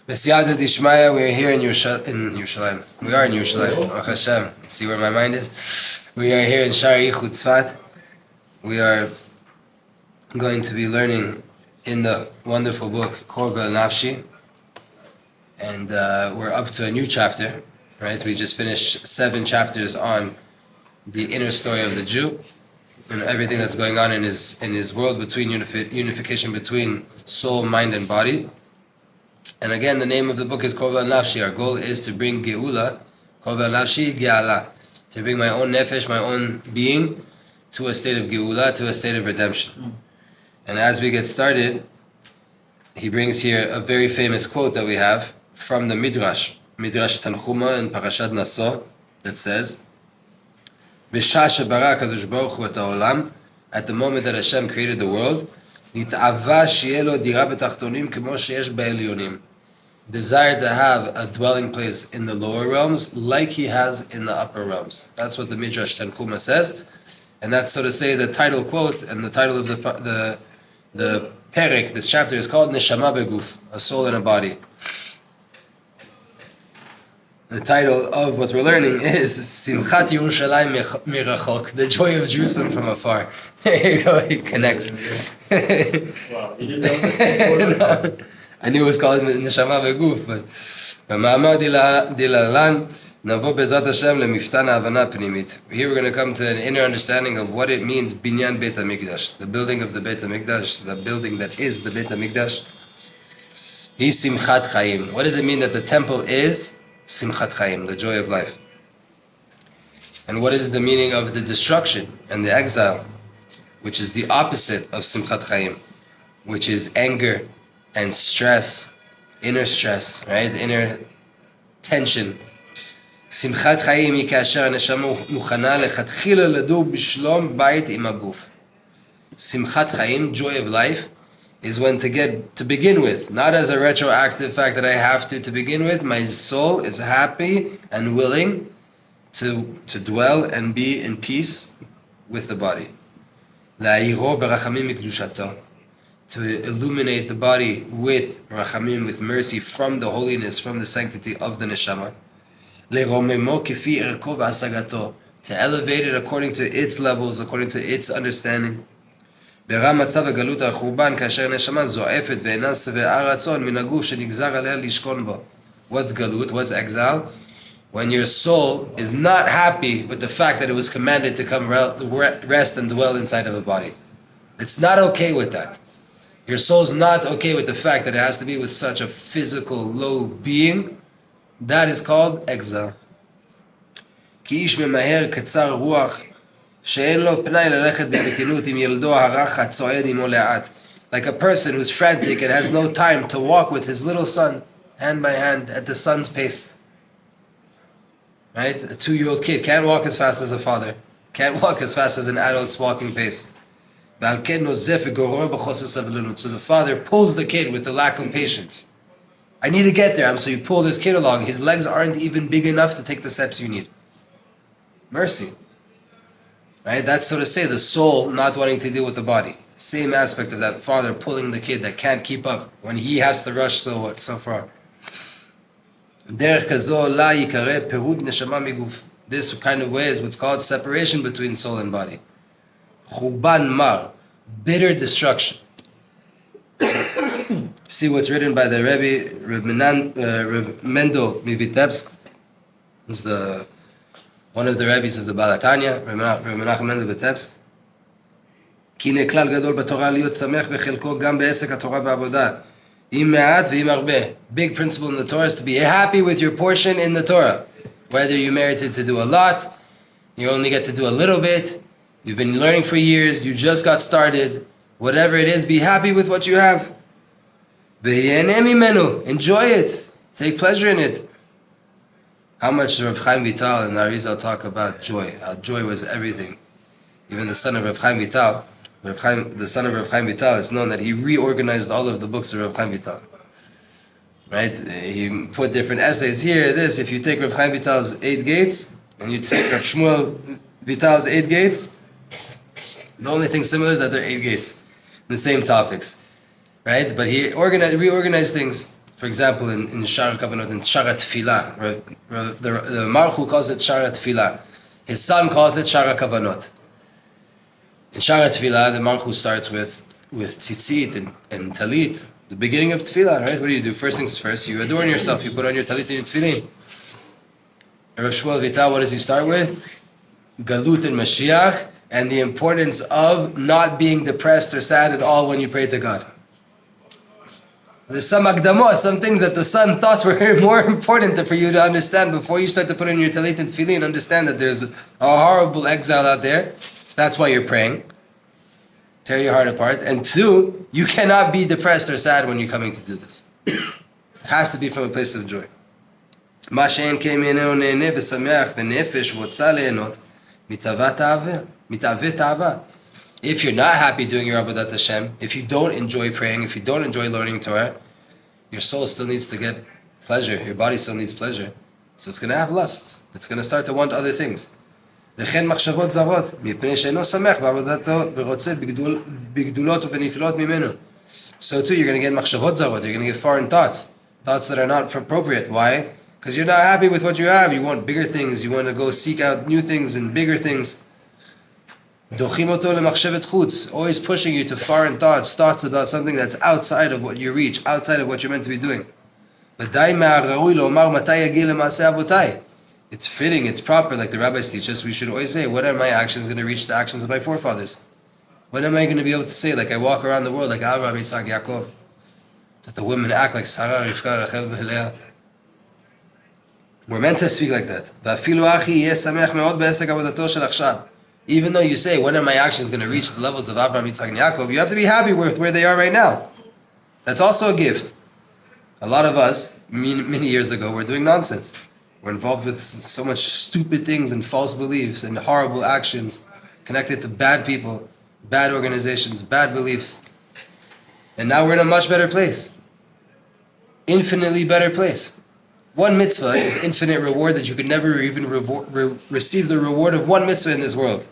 B'siyata Dishmaya, we are here in Yerushalayim. We are in Yerushalayim. Baruch Hashem. See where my mind is? We are here in Sha'ar HaYichud Tzfat. We are going to be learning in the wonderful book Korva Nafshi, and we're up to a new chapter. Right? We just finished 7 chapters on the inner story of the Jew and everything that's going on in his world between unification between soul, mind, and body. And again, the name of the book is Korva Nafshi. Our goal is to bring Geula, Korva Nafshi Geala, to bring my own nefesh, my own being, to a state of Geula, to a state of redemption. And as we get started, he brings here a very famous quote that we have from the Midrash Tanchuma in Parashat Naso, that says, "B'shah shebara Kadosh Baruch Hu et haolam," at the moment that Hashem created the world, "Nit'ava shi'eh lo dira b'tachtonim kemo sheyesh ba'elyonim," desire to have a dwelling place in the lower realms like he has in the upper realms. That's what the Midrash Tanchuma says, and that's, so to say, the title quote, and the title of the Perek, this chapter, is called Neshama Beguf, a soul and a body. The title of what we're learning is Simchat Yerushalayim Mirachok, the joy of Jerusalem from afar. There you go, it connects. Wow, you didn't know No, I knew it was called Neshama Beguf, but B'ma'amar dilalan navo bezat Hashem lemiftan ha'avana pnimit. Here we're going to come to an inner understanding of what it means, Binyan Beit HaMikdash, the building of the Beit HaMikdash, the building that is the Beit HaMikdash. Hi Simchat Chaim. What does it mean that the temple is Simchat Chaim, the joy of life? And what is the meaning of the destruction and the exile, which is the opposite of Simchat Chaim, which is anger and stress, inner stress, right? Inner tension. Simchat Chaim hi kasher haneshama muchana lechatchila ladur b'shlom bayit im haguf. Simchat Chaim, joy of life, is when to begin with, not as a retroactive fact that I have to begin with, my soul is happy and willing to dwell and be in peace with the body. La'iro berachamim mikdushato, to illuminate the body with rachamim, with mercy from the holiness, from the sanctity of the neshama. Le'romemo kifi erko v'asagato, to elevate it according to its levels, according to its understanding. ברם מצב הגלות החורבן כאשר נשמה זועפת ואינה שבעה רצון מן הגוף שנגזר עליה לשכון בו. What's galut? What's exile? When your soul is not happy with the fact that it was commanded to come rest and dwell inside of a body. It's not okay with that. Your soul's not okay with the fact that it has to be with such a physical, low being. That is called exile. כי איש ממהר קצר רוח שאין לו פנאי ללכת במתינות עם ילדו הרך הצועד עמו לאט. Like a person who's frantic and has no time to walk with his little son, hand by hand, at the son's pace. Right? A 2-year-old kid can't walk as fast as a father, can't walk as fast as an adult's walking pace. So the father pulls the kid with the lack of patience. I need to get there. So you pull this kid along. His legs aren't even big enough to take the steps you need. Mercy. Right? That's, so to say, the soul not wanting to deal with the body. Same aspect of that father pulling the kid that can't keep up when he has to rush so far. This kind of way is what's called separation between soul and body. Chuban mar, bitter destruction. See what's written by the Rebbe, Rav Mendel Mivitebsk, who's one of the rabbis of the Balatanya, Rav Menachem Mendel Vitebsk. כי הנה כלל גדול בתורה להיות שמח בחלקו גם בעסק התורה והעבודה. עם מעט ועם הרבה. Big principle in the Torah is to be happy with your portion in the Torah. Whether you merited to do a lot, you only get to do a little bit, you've been learning for years, you just got started, whatever it is, be happy with what you have. ויהנה ממנו, enjoy it, take pleasure in it. How much Rav Chaim Vital and Arizal talk about joy, how joy was everything. Even the son of Rav Chaim Vital, the son of Rav Chaim Vital, it's known that he reorganized all of the books of Rav Chaim Vital. Right? He put different essays here, this. If you take Rav Chaim Vital's 8 gates, and you take Rav Shmuel Vital's 8 gates, the only thing similar is that they're 8 gates, the same topics. Right? But he reorganized things. For example, in Sha'ar HaKavanot, in Sha'ar HaTfilah, the Maruch calls it Sha'ar HaTfilah. His son calls it Sha'ar HaKavanot. In Sha'ar HaTfilah, the Maruch starts with tzitzit and talit, the beginning of tefillah, right? What do? First things first, you adorn yourself, you put on your talit and your tefillin. Rav Shmuel Vita, what does he start with? Galut and Mashiach, and the importance of not being depressed or sad at all when you pray to God. There's some akdamot, some things that the son thought were more important for you to understand before you start to put on your talit and tefillin. Understand that there's a horrible exile out there. That's why you're praying. Tear your heart apart. And two, you cannot be depressed or sad when you're coming to do this. It has to be from a place of joy. If you're not happy doing your avodat Hashem, if you don't enjoy praying, if you don't enjoy learning Torah, your soul still needs to get pleasure. Your body still needs pleasure. So it's going to have lust. It's going to start to want other things. וכן מחשבות זרות, מפני שאינו שמח בעבודתו ורוצה בגדולות ובנפלאות ממנו. So too, you're going to get מחשבות זרות, you're going to get foreign thoughts that are not appropriate. Why? Because you're not happy with what you have. You want bigger things, you want to go seek out new things and bigger things. דוחים אותו למחשבת חוץ, always pushing you to foreign thoughts about something that's outside of what you reach, outside of what you're meant to be doing. ודאי מהראוי לומר מתי יגיע למעשה אבותיי. It's fitting, it's proper, like the rabbis teach us, we should always say, when are my actions going to reach the actions of my forefathers? When am I going to be able to say, like I walk around the world like Abraham, Yitzhak, Yaakov, that the women act like Sarah, Rivka, Rachel, Leah? We're meant to speak like that. Even though you say, when are my actions going to reach the levels of Abraham, Yitzhak, and Yaakov, you have to be happy with where they are right now. That's also a gift. A lot of us, many years ago, were doing nonsense. We're involved with so much stupid things and false beliefs and horrible actions connected to bad people, bad organizations, bad beliefs. And now we're in a much better place. Infinitely better place. One mitzvah is infinite reward that you could never even receive the reward of one mitzvah in this world.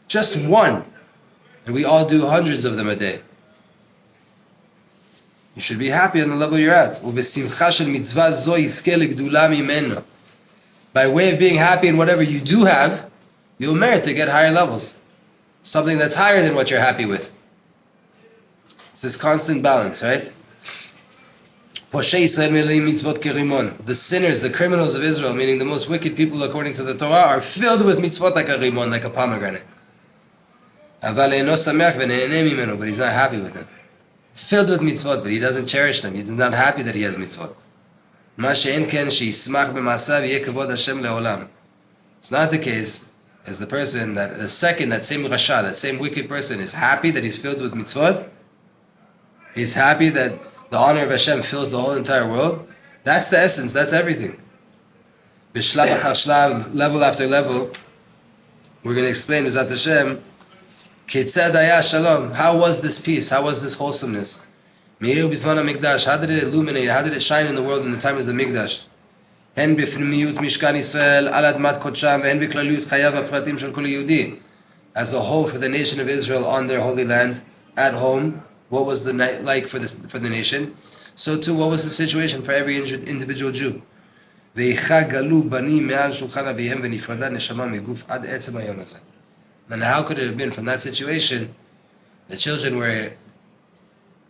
Just one. And we all do hundreds of them a day. You should be happy on the level you're at. By way of being happy in whatever you do have, you'll merit to get higher levels. Something that's higher than what you're happy with. It's this constant balance, right? The sinners, the criminals of Israel, meaning the most wicked people according to the Torah, are filled with mitzvot like a rimon, like a pomegranate. But he's not happy with them. It's filled with mitzvot, but he doesn't cherish them. He's not happy that he has mitzvot. It's not the case as the person that, the second, that same rasha, that same wicked person is happy that he's filled with mitzvot. He's happy that the honor of Hashem fills the whole entire world. That's the essence, that's everything. Level after level, we're going to explain, B'ezrat Hashem, how was this peace? How was this wholesomeness? How did it illuminate? How did it shine in the world in the time of the Mikdash? As a whole for the nation of Israel on their holy land, at home, what was the night like for the nation? So too, what was the situation for every individual Jew? And how could it have been from that situation? The children were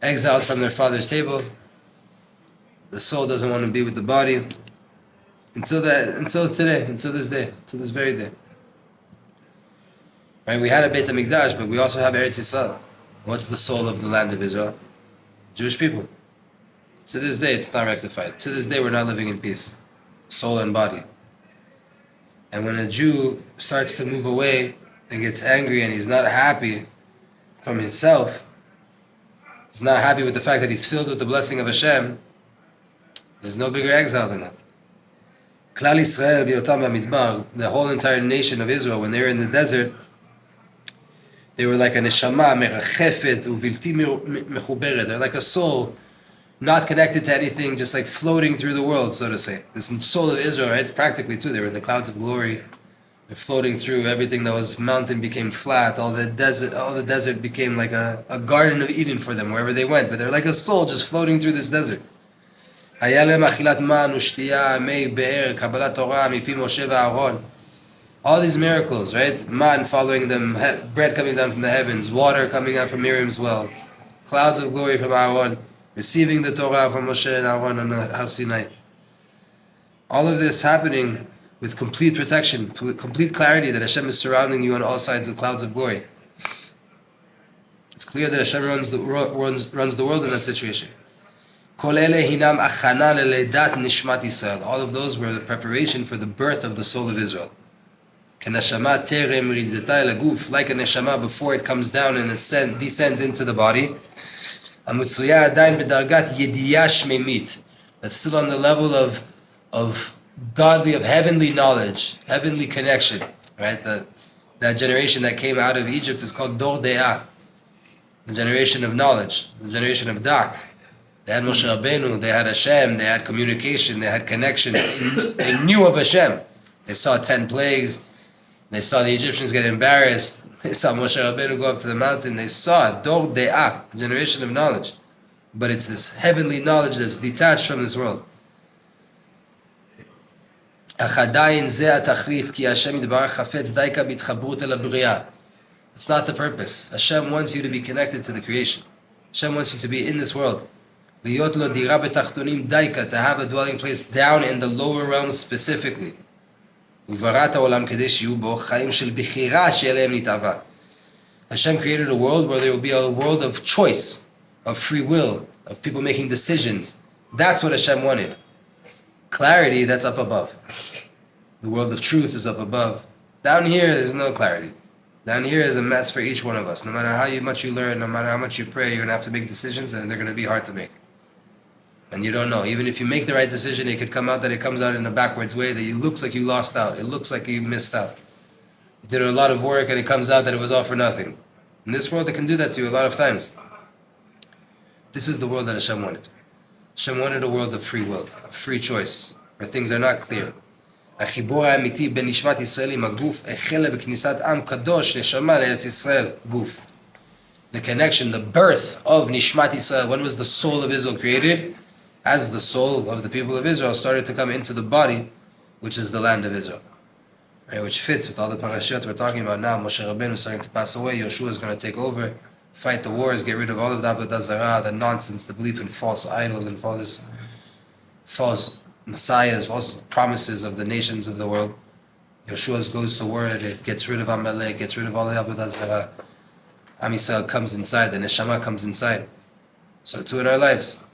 exiled from their father's table. The soul doesn't want to be with the body. Until today, until this day, until this very day. Right? We had a Beit HaMikdash, but we also have Eretz Yisrael. What's the soul of the land of Israel? Jewish people. To this day, it's not rectified. To this day, we're not living in peace, soul and body. And when a Jew starts to move away and gets angry and he's not happy from himself, he's not happy with the fact that he's filled with the blessing of Hashem, there's no bigger exile than that. Klal Yisrael b'yotam b'midbar, the whole entire nation of Israel, when they were in the desert, they were like a neshama, merachefet, uvilti mechuberet. They're like a soul, not connected to anything, just like floating through the world, so to say. This soul of Israel, right? Practically too, they were in the clouds of glory. They're floating through. Everything that was mountain became flat. All the desert became like a garden of Eden for them wherever they went. But they're like a soul just floating through this desert. היה להם אכילת מן ושתייה, מי באר, קבלת תורה, מפי משה ואהרון. All these miracles, right? Man following them, bread coming down from the heavens, water coming out from Miriam's well, clouds of glory from Aaron, receiving the Torah from Moshe and Aaron on the Har Sinai. All of this happening with complete protection, complete clarity that Hashem is surrounding you on all sides with clouds of glory. It's clear that Hashem runs the world in that situation. All of those were the preparation for the birth of the soul of Israel. Like a neshama before it comes down and descends into the body. That's still on the level of godly, of heavenly knowledge, heavenly connection. Right? That generation that came out of Egypt is called Dor De'ah. The generation of knowledge, the generation of Dat. They had Moshe Rabbeinu, they had Hashem, they had communication, they had connection. They knew of Hashem. They saw 10 plagues. They saw the Egyptians get embarrassed. They saw Moshe Rabbeinu go up to the mountain. They saw Dor De'ah, a generation of knowledge. But it's this heavenly knowledge that's detached from this world. It's not the purpose. Hashem wants you to be connected to the creation. Hashem wants you to be in this world. To have a dwelling place down in the lower realms specifically. Hashem created a world where there will be a world of choice, of free will, of people making decisions. That's what Hashem wanted. Clarity, that's up above. The world of truth is up above. Down here, there's no clarity. Down here is a mess for each one of us. No matter how much you learn, no matter how much you pray, you're going to have to make decisions, and they're going to be hard to make. And you don't know. Even if you make the right decision, it could come out that it comes out in a backwards way, that it looks like you lost out. It looks like you missed out. You did a lot of work, and it comes out that it was all for nothing. In this world, it can do that to you a lot of times. This is the world that Hashem wanted. Hashem wanted a world of free will, of free choice, where things are not clear. החיבור האמיתי בין נשמת ישראל עם הגוף החלה בכניסת עם קדוש נשמה לארץ ישראל, גוף. The connection, the birth of Nishmat Israel. When was the soul of Israel created? As the soul of the people of Israel started to come into the body, which is the land of Israel. Right, which fits with all the parashiyot we're talking about now. Moshe Rabbeinu is starting to pass away. Yoshua is going to take over, fight the wars, get rid of all of the avodah zarah, the nonsense, the belief in false idols and false messiahs, false promises of the nations of the world. Yoshua goes to war, it gets rid of Amalek, gets rid of all the avodah zarah. Am Yisrael comes inside, the neshama comes inside. So too in our lives.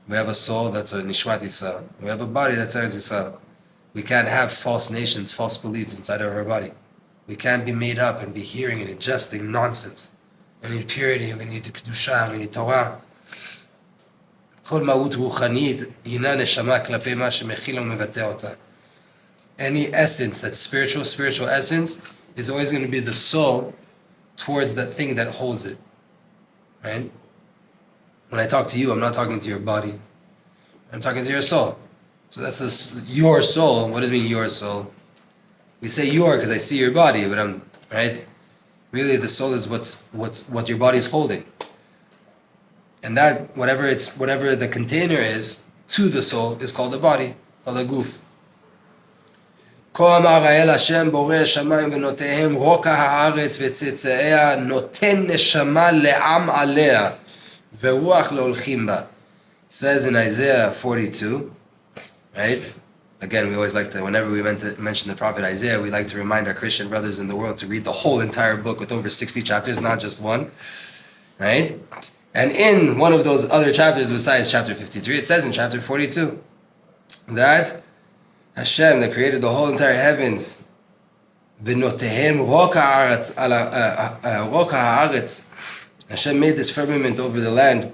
We have a soul that's a Nishmat Yisrael. We have a body that's Eretz Yisrael. We can't have false nations, false beliefs inside of our body. We can't be made up and be hearing and ingesting nonsense. We need purity, we need Kedusha, we need Torah. כל מהות רוחנית הינה נשמה כלפי מה שמכיל ומבטא אותה. Any essence that's spiritual essence, is always going to be the soul towards that thing that holds it. Right? When I talk to you, I'm not talking to your body. I'm talking to your soul. So that's your soul. What does it mean, your soul? We say your because I see your body, but right? Really, the soul is what your body is holding. And that, whatever the container is to the soul, is called the body, called the guf. כה אמר האל השם בורא השמיים ונותיהם רוקע הארץ וצאצאיה נותן נשמה לעם עליה ורוח להולכים בה. Says in Isaiah 42, right? Again, we always like to, whenever we mention the prophet Isaiah, we like to remind our Christian brothers in the world to read the whole entire book with over 60 chapters, not just one, right? And in one of those other chapters besides chapter 53, it says in chapter 42 that Hashem, that created the whole entire heavens, v'notehem roka haaretz. Hashem made this firmament over the land,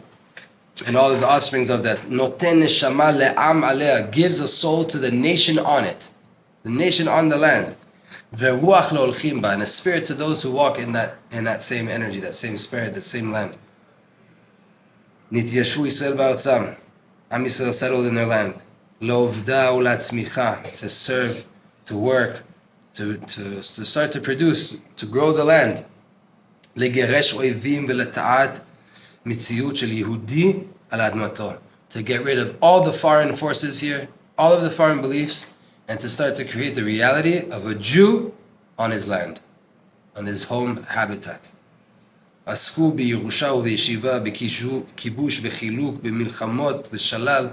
and all of the offsprings of that. Noten neshama le'am alea, gives a soul to the nation on it, the nation on the land. V'ruach le'olchim ba, and a spirit to those who walk in that same energy, that same spirit, that same land. Nityashu Yisrael ba'artzam, Am Yisrael settled in their land. Lovda ulatzmicha, to serve, to work, to start to produce, to grow the land. Legeresh oivim veleta'at mitziyut shel Yehudi al admato, to get rid of all the foreign forces here, all of the foreign beliefs, and to start to create the reality of a Jew on his land, on his home habitat. עסקו בירושה ובישיבה, בכיבוש וחילוק, במלחמות ושלל.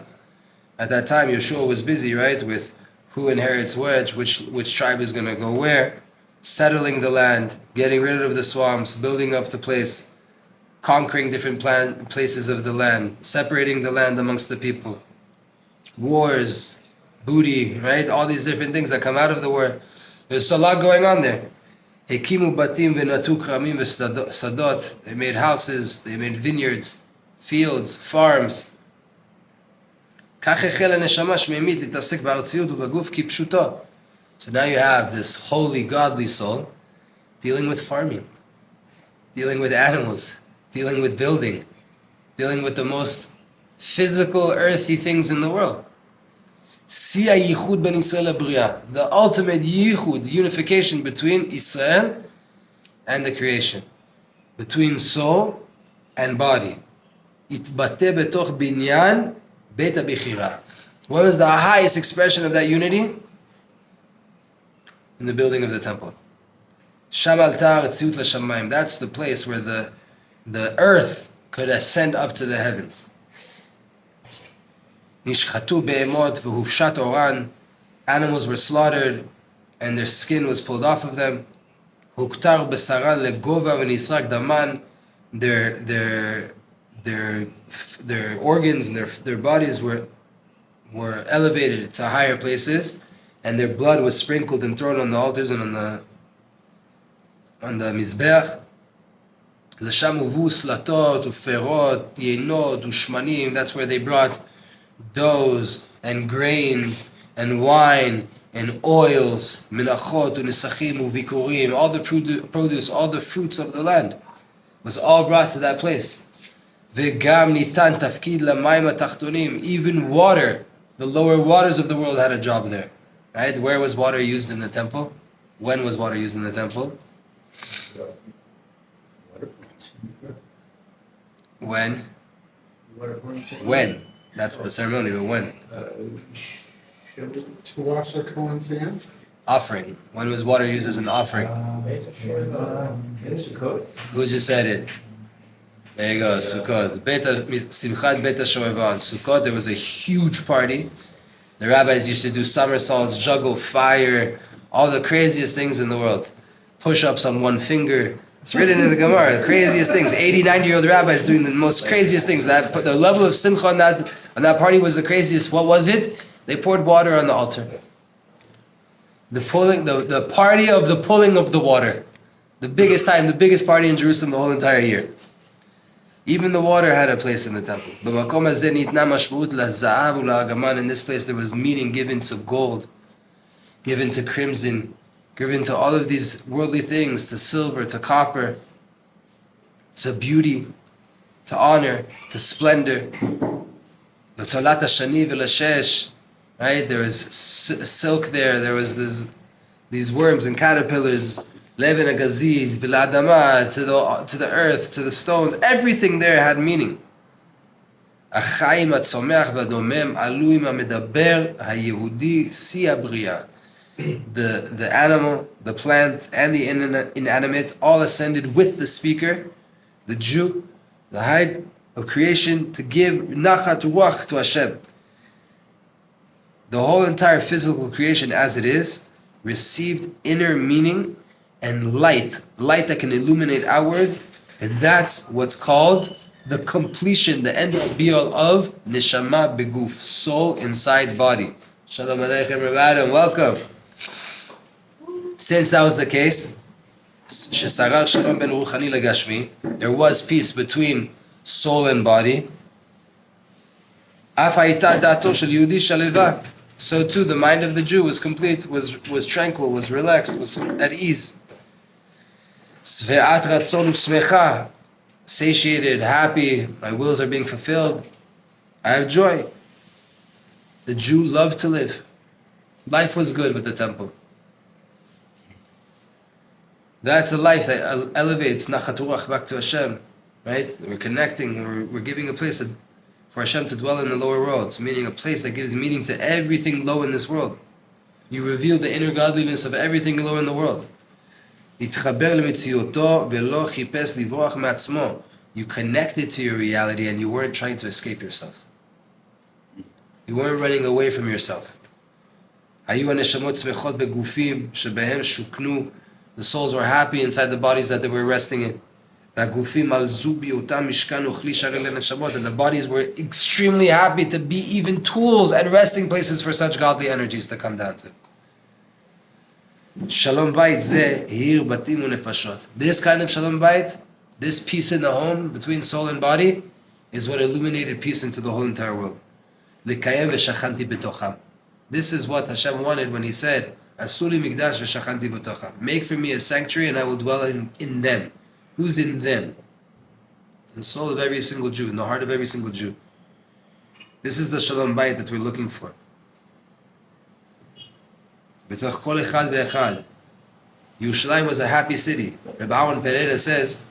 At that time, Yeshua was busy, right, with who inherits which tribe is going to go where, settling the land, getting rid of the swamps, building up the place, conquering different places of the land, separating the land amongst the people, wars, booty, right? All these different things that come out of the war. There's a lot going on there. Hekimu batim v'natu kramim v'sadot. They made houses, they made vineyards, fields, farms. So now you have this holy, godly soul dealing with farming, dealing with animals, dealing with building, dealing with the most physical, earthy things in the world. The ultimate yichud, unification between Israel and the creation, between soul and body. Itbate betoch binyan beit habichira. What was the highest expression of that unity? In the building of the temple. Sham altar tziut l'shamayim. That's the place where the earth could ascend up to the heavens. Nishchatu be'emot v'hufshat oran. Animals were slaughtered and their skin was pulled off of them. Huktar besaran legova v'nisrak daman. Their organs and their bodies were elevated to higher places, and their blood was sprinkled and thrown on the altars and on the mizbeach. L'sham uvu slatot uferot yenot ushmanim. That's where they brought doughs and grains and wine and oils, menachot unisachim uvikurim. All the produce, all the fruits of the land was all brought to that place. V'gam nitan tafkid lamayim atachtonim. Even water, the lower waters of the world had a job there. Right? Where was water used in the temple? When was water used in the temple? When? When? That's the ceremony, but when? To wash the Kohen's hands? Offering. When was water used as an offering? Who just said it? There you go, Sukkot. Simchat Beit HaShoeva. On Sukkot, there was a huge party. The rabbis used to do somersaults, juggle fire, all the craziest things in the world. Push-ups on one finger. It's written in the Gemara, the craziest things. 80, 90-year-old rabbis doing the most craziest things. The level of simcha on that party was the craziest. What was it? They poured water on the altar. The party of the pulling of the water. The biggest party in Jerusalem the whole entire year. Even the water had a place in the temple. In this place there was meaning given to gold, given to crimson, given to all of these worldly things, to silver, to copper, to beauty, to honor, to splendor. Right? There was silk there, there was these worms and caterpillars, Levin Agaziz, Viladama, to the earth, to the stones, everything there had meaning. The animal, the plant, and the inanimate all ascended with the speaker, the Jew, the height of creation, to give nachat ruach to Hashem. The whole entire physical creation as it is received inner meaning and light that can illuminate outward, and that's what's called the completion, the end all be all of neshama beguf, soul inside body. Shalom aleichem, Rabbi Adam, welcome. Since that was the case, shesarar shalom ben ruchani legashmi, there was peace between soul and body. Af hayita dato shel Yehudi shaleva. So too, the mind of the Jew was complete, was tranquil, was relaxed, was at ease. Sve'at ratzon u'smecha, satiated, happy, my wills are being fulfilled. I have joy. The Jew loved to live. Life was good with the temple. That's a life that elevates nachat ruach back to Hashem, right? We're connecting, we're giving a place for Hashem to dwell in the lower worlds, meaning a place that gives meaning to everything low in this world. You reveal the inner godliness of everything low in the world. You connected to your reality and you weren't trying to escape yourself. You weren't running away from yourself. The souls were happy inside the bodies that they were resting in. And the bodies were extremely happy to be even tools and resting places for such godly energies to come down to. Shalom Bayit zeh hir batim unefashot. This kind of Shalom Bayit, this peace in the home between soul and body, is what illuminated peace into the whole entire world. Likayem v'shachanti b'tocham. This is what Hashem wanted when He said, "Asuli mikdash v'shachanti b'tocham." Make for me a sanctuary and I will dwell in them. Who's in them? The soul of every single Jew, in the heart of every single Jew. This is the Shalom Bayit that we're looking for. B'toch kol echad ve'echad. Yerushalayim was a happy city. Rav Pereira says,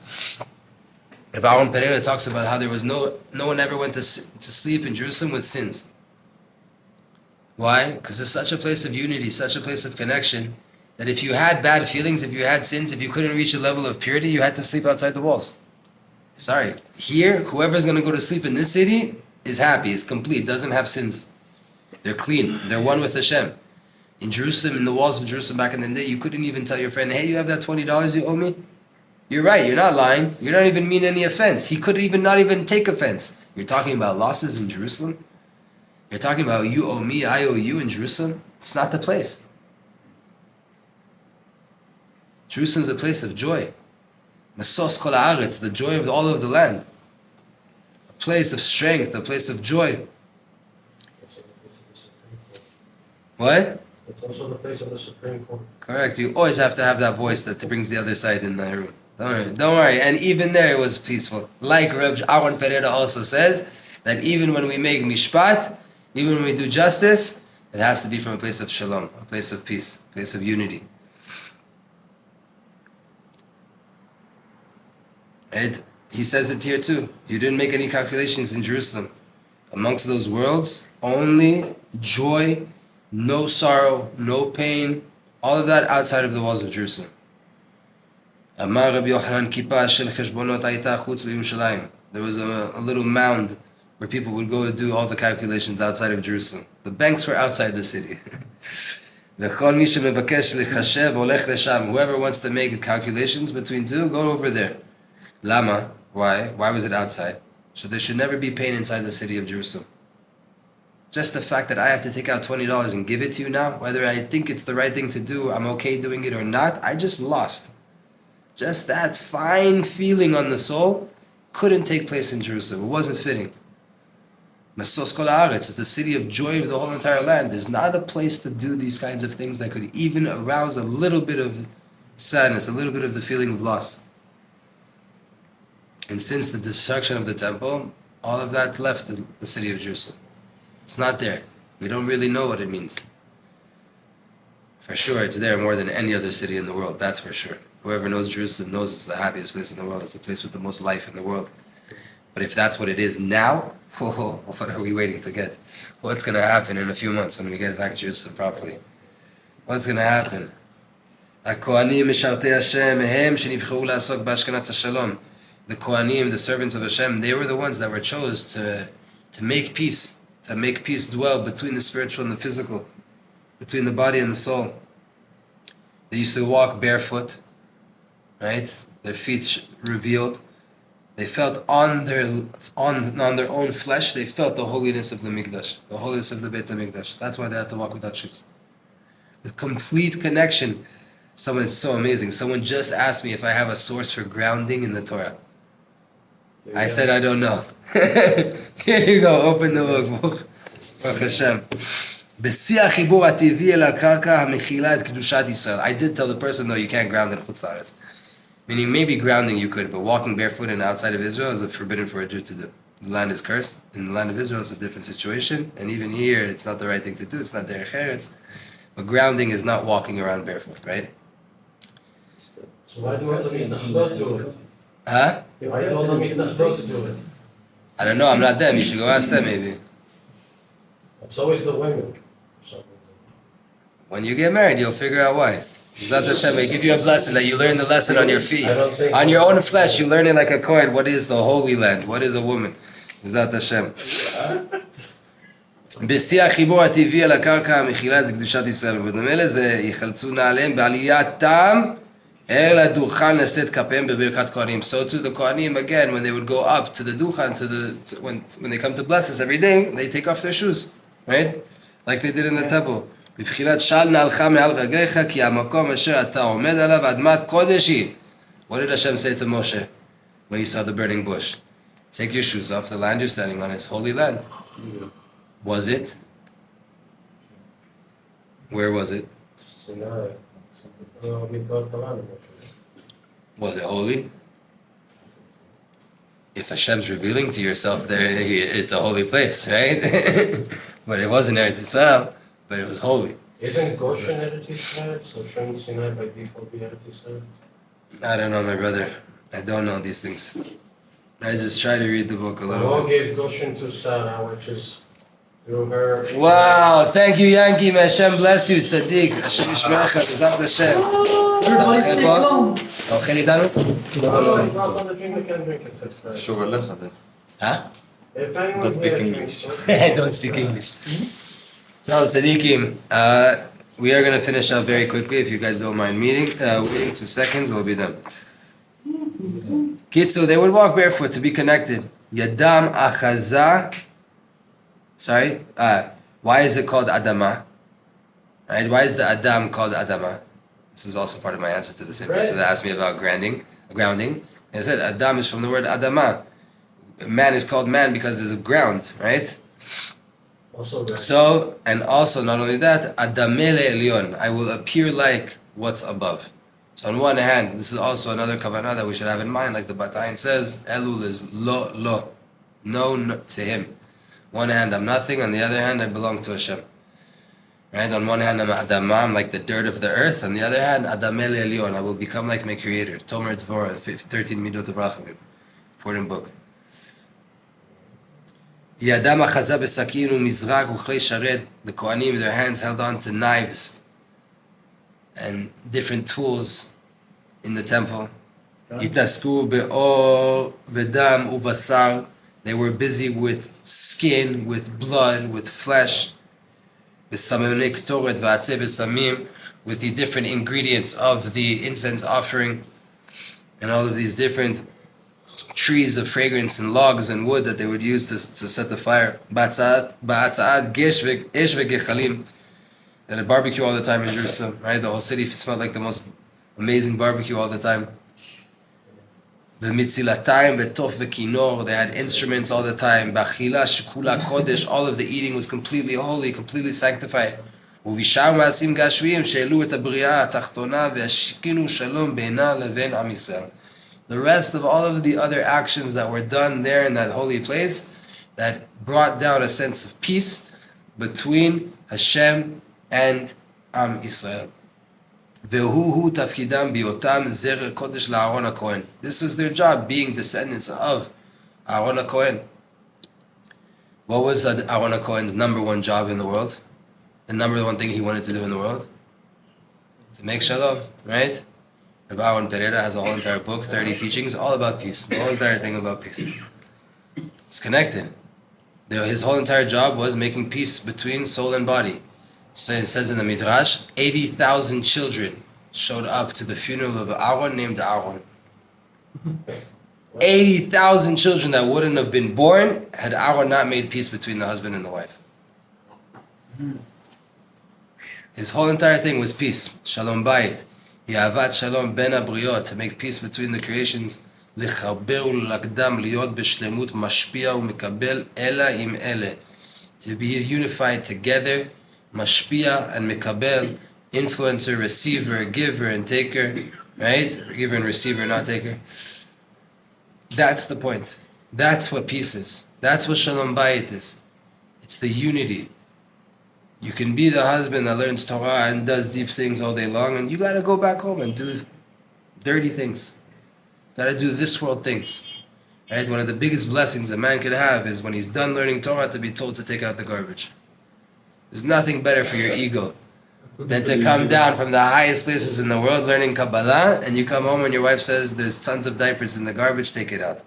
Rav Pereira talks about how there was no one ever went to sleep in Jerusalem with sins. Why? Because it's such a place of unity, such a place of connection, that if you had bad feelings, if you had sins, if you couldn't reach a level of purity, you had to sleep outside the walls. Sorry. Here, whoever's going to go to sleep in this city is happy, is complete, doesn't have sins. They're clean. They're one with Hashem. In Jerusalem, in the walls of Jerusalem back in the day, you couldn't even tell your friend, hey, you have that $20 you owe me? You're right, you're not lying. You don't even mean any offense. He could even not even take offense. You're talking about losses in Jerusalem? You're talking about you owe me, I owe you in Jerusalem? It's not the place. Jerusalem is a place of joy. Mesos kol haaretz, the joy of all of the land. A place of strength, a place of joy. What? It's also the place of the Supreme Court. Correct. You always have to have that voice that brings the other side in the room. Don't worry. And even there it was peaceful. Like Rav Pereira also says, that even when we make mishpat, even when we do justice, it has to be from a place of shalom, a place of peace, a place of unity. And he says it here too. You didn't make any calculations in Jerusalem. Amongst those worlds, only joy, no sorrow, no pain, all of that outside of the walls of Jerusalem. There was a little mound where people would go and do all the calculations outside of Jerusalem. The banks were outside the city. Whoever wants to make calculations between two, go over there. Lama? Why? Why was it outside? So there should never be pain inside the city of Jerusalem. Just the fact that I have to take out $20 and give it to you now, whether I think it's the right thing to do, I'm okay doing it or not, I just lost. Just that fine feeling on the soul couldn't take place in Jerusalem. It wasn't fitting. Mesos kol haaretz is the city of joy of the whole entire land. There's not a place to do these kinds of things that could even arouse a little bit of sadness, a little bit of the feeling of loss. And since the destruction of the temple, all of that left the city of Jerusalem. It's not there. We don't really know what it means. For sure, it's there more than any other city in the world, that's for sure. Whoever knows Jerusalem knows it's the happiest place in the world. It's the place with the most life in the world. But if that's what it is now, what are we waiting to get? What's going to happen in a few months when we get back to Jerusalem properly? What's going to happen? The Kohanim, the servants of Hashem, they were the ones that were chose to make peace dwell between the spiritual and the physical, between the body and the soul. They used to walk barefoot, right? Their feet revealed. They felt on their own flesh, they felt the holiness of the Mikdash, the holiness of the Beit HaMikdash. That's why they had to walk without shoes. The complete connection. Someone is so amazing. Someone just asked me if I have a source for grounding in the Torah. I said I don't know. Here you go, open the book. Baruch Hashem. I did tell the person, though, you can't ground in Chutz La'aretz. Meaning maybe grounding you could, but walking barefoot and outside of Israel is forbidden for a Jew to do. The land is cursed. In the land of Israel, it's a different situation. And even here, it's not the right thing to do. It's not derech eretz. But grounding is not walking around barefoot, right? So why do we have to do it? Huh? Why do we have to do it? I I don't know, I'm not them. You should go ask them maybe. It's always the women. For some reason. When you get married, you'll figure out why. Zat Hashem may give you a blessing that you learn the lesson on your feet. I don't think On your own flesh, you learn it like a coin. What is the Holy Land? What is a woman? Zat Hashem. בשיא החיבור הטבעי על הקרקע המכילה זה קדושת ישראל, ובדומה לזה יחלצו נעליהם בעלייתם אל הדוכן לשאת כפיהם בברכת כהנים. So to the Kohanim, again, when they would go up to the Duchan, when they come to bless us every day, they take off their shoes, right? Like they did in the temple. בבחינת של נעלך מעל רגליך, כי המקום אשר אתה עומד עליו אדמת קודש היא. What did Hashem say to Moshe when he saw the burning bush? Take your shoes off, the land you're standing on is holy land. Was it? Where was it? Sinai. Was it holy? If Hashem's revealing to yourself there, it's a holy place, right? But it wasn't Eretz Yisrael, but it was holy. Isn't Goshen Eretz Yisrael? So shouldn't Sinai by default be Eretz Yisrael? I don't know, my brother. I don't know these things. I just try to read the book a little Allah bit. gave Goshen to Sarah, which is through her. Wow, thank you, Yankee. May Hashem bless you, tzaddik. Hashem yishmerecha, b'ezrat Hashem. Everybody stay calm. אוכל איתנו? No, drink, we can drink it. It's nice. קשור אליך, Huh? If anyone Don't speak here English. drinks- I don't speak English. So, tzaddikim, we are going to finish up very quickly. If you guys don't mind waiting 2 seconds, we'll be done. Kitsu, they would walk barefoot to be connected. Yadam achaza. Sorry? Why is it called Adama? Right? Why is the Adam called Adama? This is also part of my answer to the same person that asked me about grounding. I said Adam is from the word Adama. Man is called man because there's a ground, right? Also, right. So, and also not only that, Adamele Elyon, I will appear like what's above. So on one hand, this is also another kavanah that we should have in mind, like the Batayin says, Elul is lo, no to him. One hand I'm nothing, on the other hand I belong to Hashem. Right? On one hand I'm Adama, I'm like the dirt of the earth, on the other hand, Adamele Elyon, I will become like my creator. Tomer Dvorah, 13 Midot of Rachamim, important book. Yadam achaza b'sakin u'mizrak u'chlei sharet. The Kohanim, their hands held on to knives and different tools in the temple. Yitasku be'or v'dam u'basar. They were busy with skin, with blood, with flesh. V'samimnei ketoret v'atzeh b'samim, with the different ingredients of the incense offering and all of these different trees of fragrance and logs and wood that they would use to set the fire. Ba'atza'at gesh ve'gechalim. They had a barbecue all the time in Jerusalem, right? The whole city smelled like the most amazing barbecue all the time. B'mitzilatayim b'tof ve'kinor. They had instruments all the time. B'achila shekula kodesh. All of the eating was completely holy, completely sanctified. U'vishar ma'asim gashvim she'elu et habriya hatachtona ve'ashikinu shalom beina leven am Yisrael. The rest of all of the other actions that were done there in that holy place that brought down a sense of peace between Hashem and Am Yisrael. Ve'huhu tafkidam biotam zer kodesh la'aron HaKohen. This was their job, being descendants of Aaron HaKohen. What was Aaron HaKohen's number one job in the world? The number one thing he wanted to do in the world? To make shalom, right? Eliyahu Pereira has a whole entire book, 30 teachings, all about peace. The whole entire thing about peace. It's connected. His whole entire job was making peace between soul and body. So it says in the Midrash, 80,000 children showed up to the funeral of Aaron named Aaron. 80,000 children that wouldn't have been born had Aaron not made peace between the husband and the wife. His whole entire thing was peace. Shalom bayit. Yavat shalom ben abriot, to make peace between the creations. Lechaber ulakdam liot b'shlemut mashpia u'mekabel ela im ele. To be unified together, mashpia and mekabel, influencer, receiver, giver and taker, right? Giver and receiver, not taker. That's the point. That's what peace is. That's what shalom bayit is. It's the unity. You can be the husband that learns Torah and does deep things all day long, and you gotta go back home and do dirty things. Gotta do this world things. Right? One of the biggest blessings a man could have is when he's done learning Torah to be told to take out the garbage. There's nothing better for your ego than to come down from the highest places in the world learning Kabbalah, and you come home and your wife says there's tons of diapers in the garbage, take it out.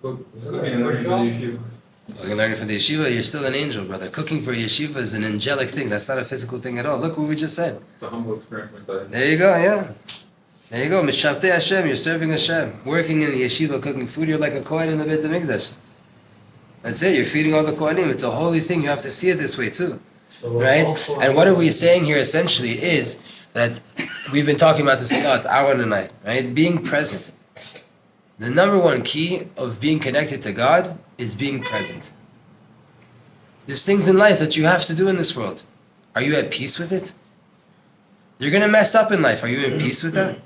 Cooking and learning for the yeshiva. Cooking and learning for the yeshiva, you're still an angel, brother. Cooking for a yeshiva is an angelic thing. That's not a physical thing at all. Look what we just said. It's a humble experience like that. There you go, yeah. There you go. Mishavtei Hashem, you're serving Hashem. Working in a yeshiva, cooking food, you're like a Kohen in the Beit HaMikdash. That's it, you're feeding all the Kohanim. It's a holy thing, you have to see it this way too. Right? And what are we saying here essentially is that we've been talking about this a lot, Aaron and I, right? Being present. The number one key of being connected to God is being present. There's things in life that you have to do in this world. Are you at peace with it? You're going to mess up in life. Are you in peace with that?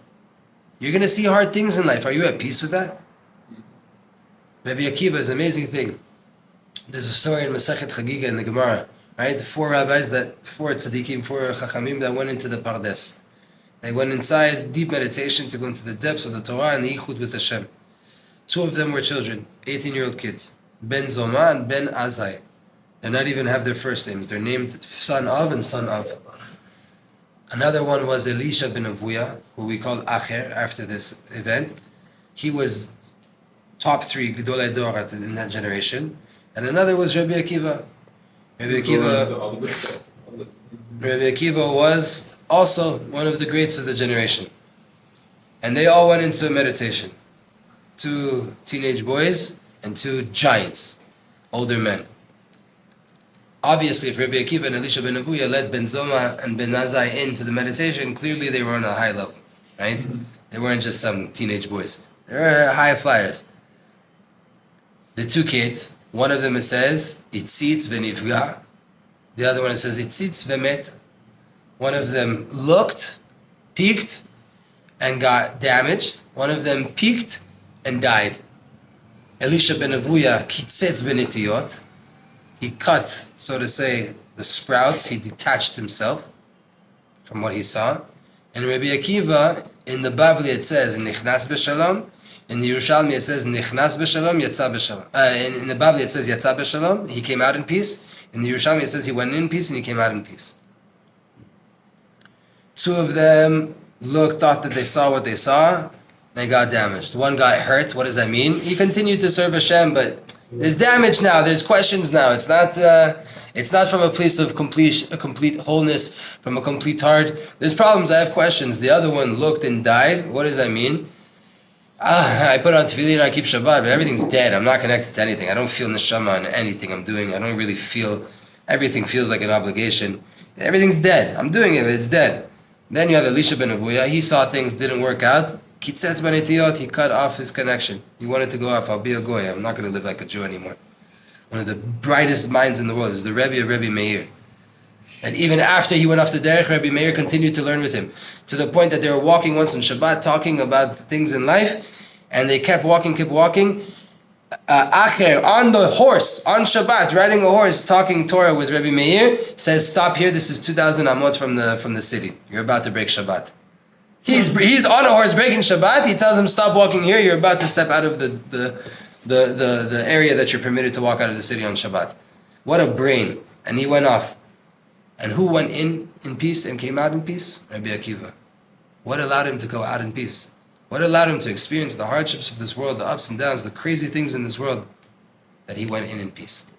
You're going to see hard things in life. Are you at peace with that? Rabbi Akiva is an amazing thing. There's a story in Masechet Chagiga in the Gemara. Right, four tzadikim, four chachamim that went into the Pardes. They went inside, deep meditation to go into the depths of the Torah and the yichud with Hashem. Two of them were children, 18-year-old kids, Ben Zoma and Ben Azai. They not even have their first names. They're named son of and son of. Another one was Elisha ben Avuya, who we call Acher after this event. He was top 3 Gedolei Dor in that generation. And another was Rabbi Akiva. Rabbi Akiva was also one of the greats of the generation. And they all went into meditation. 2 teenage boys and 2 giants, older men. Obviously, if Rabbi Akiva and Elisha ben Avuya led Ben Zoma and Ben Azai into the meditation, clearly they were on a high level, right? Mm-hmm. They weren't just some teenage boys. They were high flyers. The 2 kids, one of them it says, Itzitz v'nivga. The other one it says, Itzitz v'met. One of them looked, peeked, and got damaged. One of them peeked and died. Elisha ben Avuya, kitzetz v'nitiyot. He cut, so to say, the sprouts. He detached himself from what he saw. And Rabbi Akiva, in the Bavli it says, Nichnas b'shalom. In the Yerushalmi it says, Nichnas b'shalom, Yatza b'shalom. In the Bavli it says, Yatza b'shalom. He came out in peace. In the Yerushalmi it says, he went in peace and he came out in peace. 2 of them thought that they saw what they saw. They got damaged. One got hurt. What does that mean? He continued to serve Hashem, but there's damage now. There's questions now. It's not from a place of a complete wholeness, from a complete heart. There's problems. I have questions. The other one looked and died. What does that mean? I put on tefillin, I keep Shabbat, but everything's dead. I'm not connected to anything. I don't feel neshama on anything I'm doing. I don't really feel. Everything feels like an obligation. Everything's dead. I'm doing it, but it's dead. Then you have Elisha ben Avuya. He saw things didn't work out. Kitzetz b'nitiyot, he cut off his connection. He wanted to go off. I'll be a goy. I'm not going to live like a Jew anymore. One of the brightest minds in the world is the Rebbe of Rebbe Meir. And even after he went off the derech, Rebbe Meir continued to learn with him. To the point that they were walking once on Shabbat, talking about things in life, and they kept walking. Acher, on the horse, on Shabbat, riding a horse, talking Torah with Rebbe Meir, says, stop here, this is 2,000 amot from the city. You're about to break Shabbat. He's on a horse breaking Shabbat. He tells him, stop walking here. You're about to step out of the area that you're permitted to walk out of the city on Shabbat. What a brain. And he went off. And who went in peace and came out in peace? Rabbi Akiva. What allowed him to go out in peace? What allowed him to experience the hardships of this world, the ups and downs, the crazy things in this world? That he went in peace.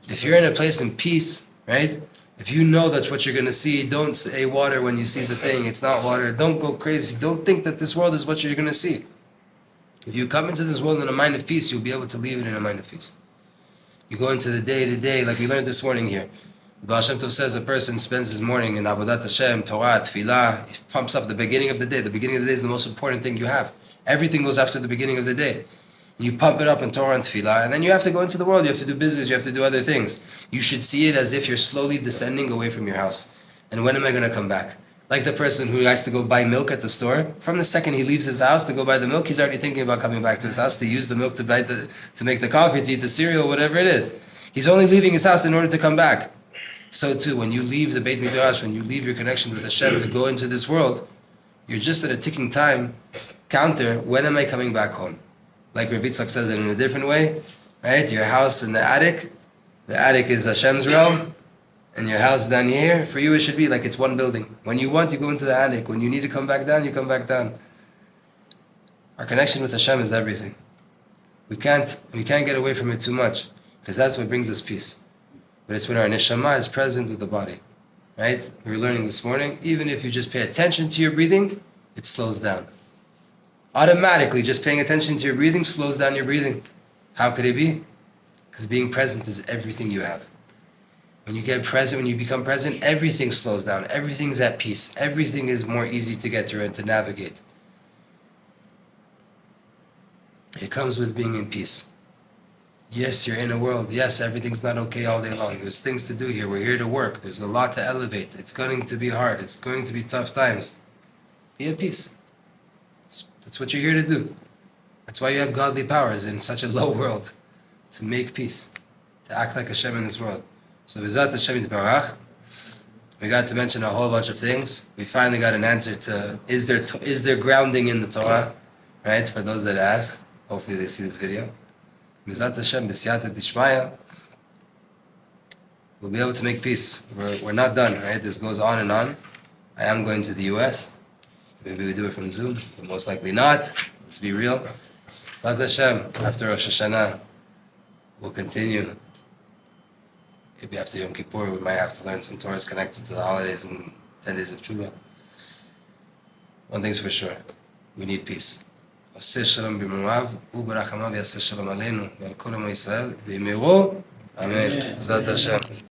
If you're in a place in peace, right? If you know that's what you're going to see, don't say water when you see the thing. It's not water. Don't go crazy. Don't think that this world is what you're going to see. If you come into this world in a mind of peace, you'll be able to leave it in a mind of peace. You go into the day-to-day, like we learned this morning here. The Baal Shem Tov says a person spends his morning in Avodat Hashem, Torah, Tefillah. He pumps up the beginning of the day. The beginning of the day is the most important thing you have. Everything goes after the beginning of the day. You pump it up in Torah and Tefillah, and then you have to go into the world. You have to do business. You have to do other things. You should see it as if you're slowly descending away from your house. And when am I going to come back? Like the person who has to go buy milk at the store. From the second he leaves his house to go buy the milk, he's already thinking about coming back to his house to use the milk to make the coffee, to eat the cereal, whatever it is. He's only leaving his house in order to come back. So too, when you leave the Beit Midrash, when you leave your connection with Hashem to go into this world, you're just at a ticking time counter. When am I coming back home? like Rav Itzhak says it in a different way, right? Your house in the attic is Hashem's realm, and your house down here, for you it should be like it's one building. When you want, you go into the attic. When you need to come back down, you come back down. Our connection with Hashem is everything. We can't get away from it too much, because that's what brings us peace. But it's when our neshama is present with the body, right? We were learning this morning, even if you just pay attention to your breathing, it slows down. Automatically, just paying attention to your breathing slows down your breathing. How could it be? Because being present is everything you have. When you become present, everything slows down. Everything's at peace. Everything is more easy to get through and to navigate. It comes with being in peace. Yes, you're in a world. Yes, everything's not okay all day long. There's things to do here. We're here to work. There's a lot to elevate. It's going to be hard. It's going to be tough times. Be at peace. That's what you're here to do. That's why you have godly powers in such a low world. To make peace. To act like Hashem in this world. So V'zat Hashem Yitbarach, we got to mention a whole bunch of things. We finally got an answer to, is there grounding in the Torah? Right, for those that asked. Hopefully they see this video. V'zat Hashem B'siyata Dishmaya, we'll be able to make peace. We're not done, right? This goes on and on. I am going to the US. Maybe we do it from Zoom, but most likely not. Let's be real. V'zat Hashem, after Rosh Hashanah, we'll continue. Maybe after Yom Kippur, we might have to learn some Torahs connected to the holidays and 10 days of Tshuva. One thing's for sure, we need peace. עושה שלום במרומיו, וברחמיו יעשה שלום עלינו ועל כל עמו ישראל, ויאמרו אמן. בעזרת השם.